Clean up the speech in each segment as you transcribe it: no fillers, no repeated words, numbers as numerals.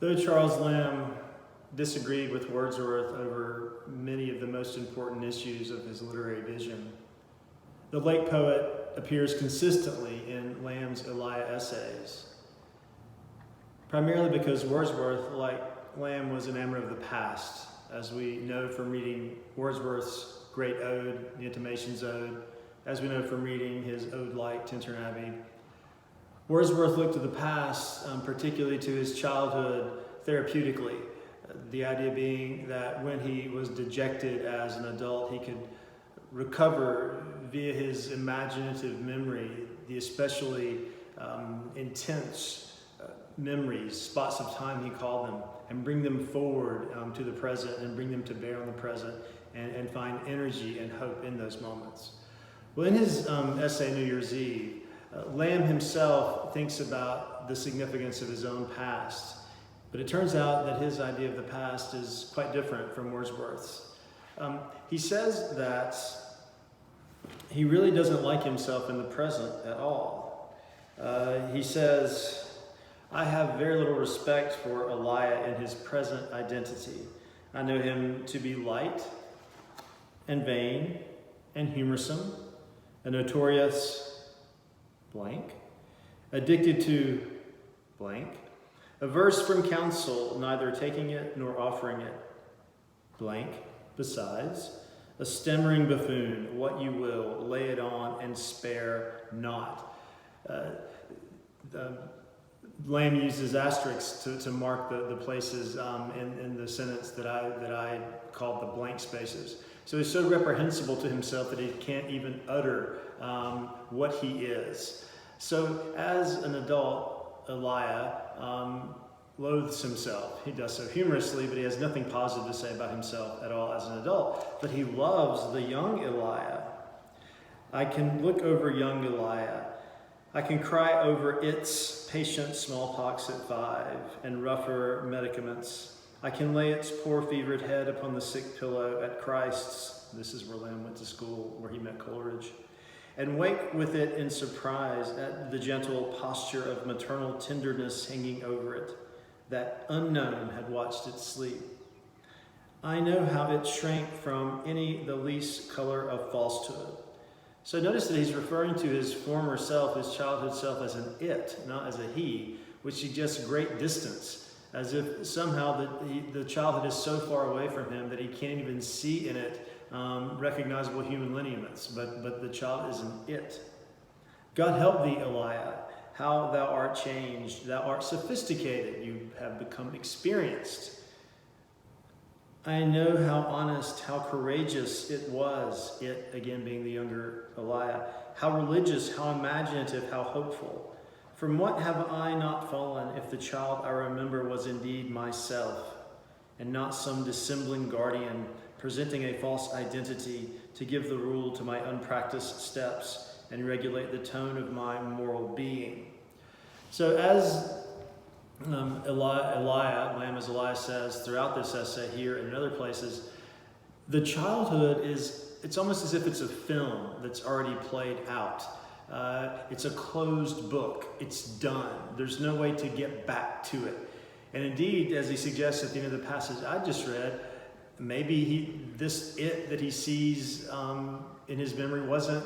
Though Charles Lamb disagreed with Wordsworth over many of the most important issues of his literary vision, the late poet appears consistently in Lamb's Elia essays, primarily because Wordsworth, like Lamb, was enamored of the past, as we know from reading Wordsworth's great ode, the Intimations Ode, as we know from reading his ode-like Tintern Abbey. Wordsworth looked to the past, particularly to his childhood, therapeutically. The idea being that when he was dejected as an adult, he could recover via his imaginative memory, the especially intense memories, spots of time he called them, and bring them forward to the present and bring them to bear on the present and find energy and hope in those moments. Well, in his essay, New Year's Eve, Lamb himself thinks about the significance of his own past, but it turns out that his idea of the past is quite different from Wordsworth's. He says that he really doesn't like himself in the present at all. He says, I have very little respect for Elia in his present identity. I know him to be light and vain and humorsome, a notorious blank, addicted to blank, averse from counsel, neither taking it nor offering it, blank, besides, a stammering buffoon, what you will, lay it on and spare not. Lamb uses asterisks to mark the places in the sentence that I called the blank spaces. So he's so reprehensible to himself that he can't even utter what he is. So as an adult, Elia loathes himself. He does so humorously, but he has nothing positive to say about himself at all as an adult. But he loves the young Elia. I can look over young Elia. I can cry over its patient smallpox at 5 and rougher medicaments. I can lay its poor fevered head upon the sick pillow at Christ's, this is where Lamb went to school, where he met Coleridge, and wake with it in surprise at the gentle posture of maternal tenderness hanging over it, that unknown had watched it sleep. I know how it shrank from the least color of falsehood. So notice that he's referring to his former self, his childhood self, as an it, not as a he, which suggests great distance, as if somehow the childhood is so far away from him that he can't even see in it recognizable human lineaments, but the child is an it. God help thee, Elia, how thou art changed. Thou art sophisticated. You have become experienced. I know how honest, how courageous it was, it again being the younger Elia, how religious, how imaginative, how hopeful. From what have I not fallen if the child I remember was indeed myself, and not some dissembling guardian presenting a false identity to give the rule to my unpracticed steps and regulate the tone of my moral being. So as Lamb as Elia says throughout this essay here and in other places, the childhood it's almost as if it's a film that's already played out. It's a closed book. It's done. There's no way to get back to it. And indeed, as he suggests at the end of the passage I just read, maybe this it that he sees in his memory wasn't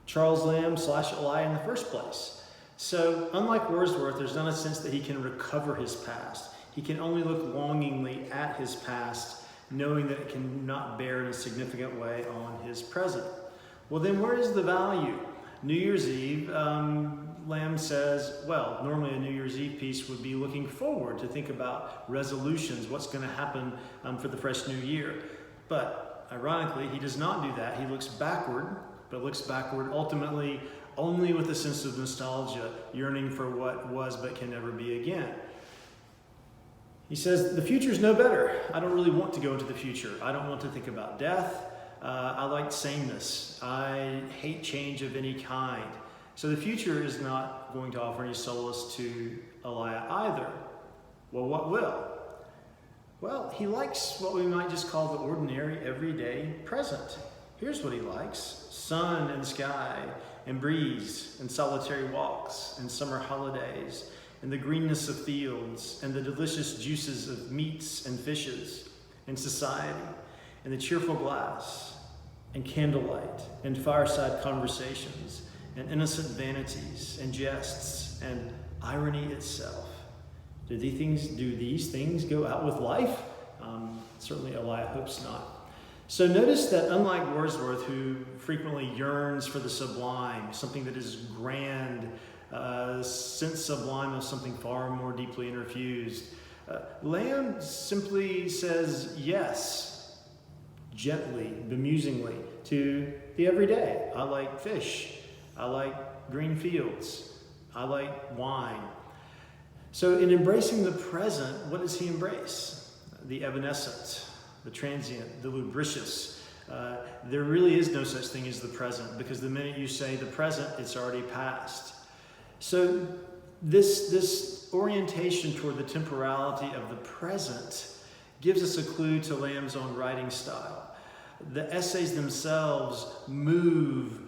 Charles Lamb / Elia in the first place. So, unlike Wordsworth, there's not a sense that he can recover his past. He can only look longingly at his past, knowing that it cannot bear in a significant way on his present. Well, then where is the value? New Year's Eve, Lamb says, well, normally a New Year's Eve piece would be looking forward to think about resolutions, what's going to happen for the fresh new year. But ironically, he does not do that. He looks backward, but looks backward ultimately only with a sense of nostalgia, yearning for what was but can never be again. He says, the future's no better. I don't really want to go into the future. I don't want to think about death. I like sameness. I hate change of any kind. So the future is not going to offer any solace to Elia either. Well, what will? Well, he likes what we might just call the ordinary, everyday present. Here's what he likes: sun and sky, and breeze, and solitary walks, and summer holidays, and the greenness of fields, and the delicious juices of meats and fishes, and society, and the cheerful glass, and candlelight, and fireside conversations, and innocent vanities, and jests, and irony itself. Do these things go out with life? Certainly Eliot hopes not. So notice that unlike Wordsworth, who frequently yearns for the sublime, something that is grand, sense sublime of something far more deeply interfused, Lamb simply says yes, gently, bemusingly, to the everyday. I like fish. I like green fields. I like wine. So in embracing the present, what does he embrace? The evanescent, the transient, the lubricious. There really is no such thing as the present, because the minute you say the present, it's already past. So this orientation toward the temporality of the present gives us a clue to Lamb's own writing style. The essays themselves move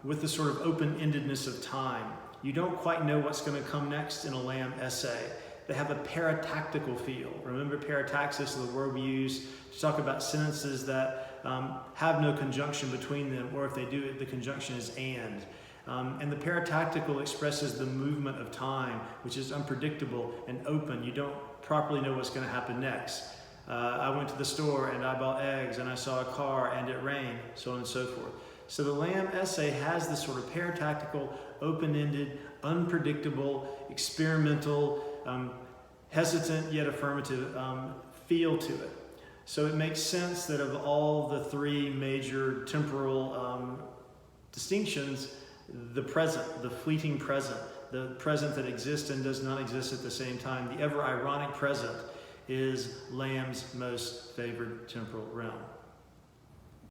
with the sort of open-endedness of time. You don't quite know what's going to come next in a Lamb essay. They have a paratactical feel. Remember, parataxis is the word we use to talk about sentences that have no conjunction between them, or if they do, the conjunction is and. And the paratactical expresses the movement of time, which is unpredictable and open. You don't properly know what's going to happen next. I went to the store and I bought eggs, and I saw a car and it rained, so on and so forth. So the Lamb essay has this sort of paratactical, open-ended, unpredictable, experimental, hesitant yet affirmative feel to it. So it makes sense that of all the three major temporal distinctions, the present, the fleeting present, the present that exists and does not exist at the same time, the ever ironic present, is Lamb's most favored temporal realm.